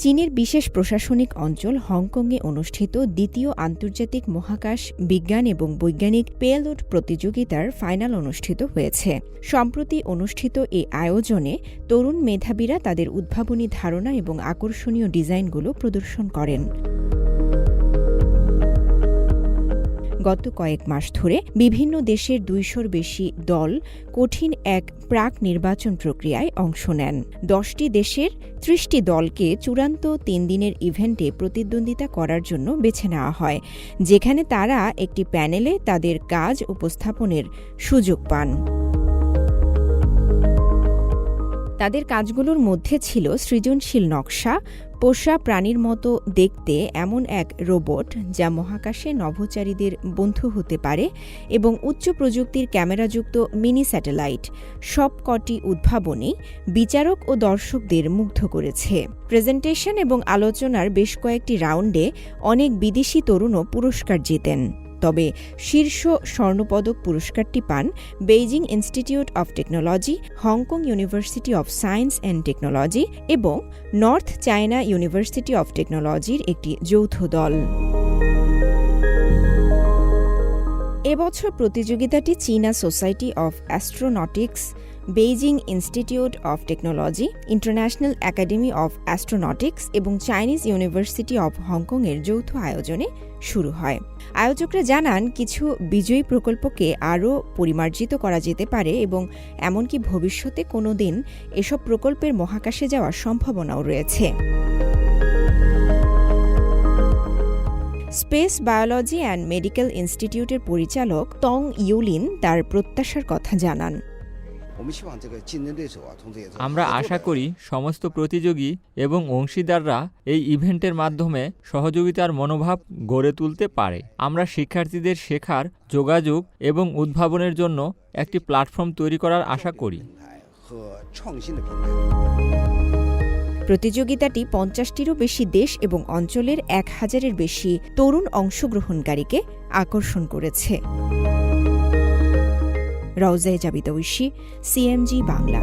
চীনের বিশেষ প্রশাসনিক অঞ্চল হংকংয়ে অনুষ্ঠিত দ্বিতীয় আন্তর্জাতিক মহাকাশ বিজ্ঞান এবং বৈজ্ঞানিক পেলোড প্রতিযোগিতার ফাইনাল অনুষ্ঠিত হয়েছে। সম্প্রতি অনুষ্ঠিত এই আয়োজনে তরুণ মেধাবীরা তাদের উদ্ভাবনী ধারণা এবং আকর্ষণীয় ডিজাইনগুলো প্রদর্শন করেন। গত কয়েক মাস ধরে বিভিন্ন দেশের ২০০-র বেশি দল কঠিন এক প্রাক নির্বাচন প্রক্রিয়ায় অংশ নেন। ১০টি দেশের ৩০টি দলকে চূড়ান্ত ৩ দিনের ইভেন্টে প্রতিদ্বন্দ্বিতা করার জন্য বেছে নেওয়া হয়, যেখানে তারা একটি প্যানেলে তাদের কাজ উপস্থাপনের সুযোগ পান। তাদের কাজগুলোর মধ্যে ছিল সৃজনশীল নকশা, পোষা প্রাণীর মতো দেখতে এমন এক রোবট যা মহাকাশে নভোচারীদের বন্ধু হতে পারে এবং উচ্চ প্রযুক্তির ক্যামেরাযুক্ত মিনি স্যাটেলাইট। সবকটি উদ্ভাবনী বিচারক ও দর্শকদের মুগ্ধ করেছে। প্রেজেন্টেশন এবং আলোচনার বেশ কয়েকটি রাউন্ডে অনেক বিদেশি তরুণও পুরস্কার জেতেন। তবে শীর্ষ স্বর্ণপদক পুরস্কারটি পান Beijing Institute of Technology, Hong Kong University of Science and Technology এবং নর্থ চায়না ইউনিভার্সিটি অব টেকনোলজির একটি যৌথ দল। এবছর প্রতিযোগিতাটি চীনা Society of Astronautics, Beijing Institute of Technology, International Academy of Astronautics এবং চাইনিজ ইউনিভার্সিটি অব হংকংয়ের যৌথ আয়োজনে শুরু হয়। আয়োজকরা জানান, কিছু বিজয়ী প্রকল্পকে আরও পরিমার্জিত করা যেতে পারে এবং এমনকি ভবিষ্যতে কোনো দিন এসব প্রকল্পের মহাকাশে যাওয়ার সম্ভাবনাও রয়েছে। স্পেস বায়োলজি অ্যান্ড মেডিকেল ইনস্টিটিউটের পরিচালক তং ইউলিন তার প্রত্যাশার কথা জানান। আমরা আশা করি সমস্ত প্রতিযোগী এবং অংশীদাররা এই ইভেন্টের মাধ্যমে সহযোগিতার মনোভাব গড়ে তুলতে পারে। আমরা শিক্ষার্থীদের শেখার, যোগাযোগ এবং উদ্ভাবনের জন্য একটি প্ল্যাটফর্ম তৈরি করার আশা করি। প্রতিযোগিতাটি ৫০টিরও বেশি দেশ এবং অঞ্চলের ১,০০০-এর বেশি তরুণ অংশগ্রহণকারীকে আকর্ষণ করেছে। রওজায়ে জাবিদ ঐশী, সিএমজি বাংলা।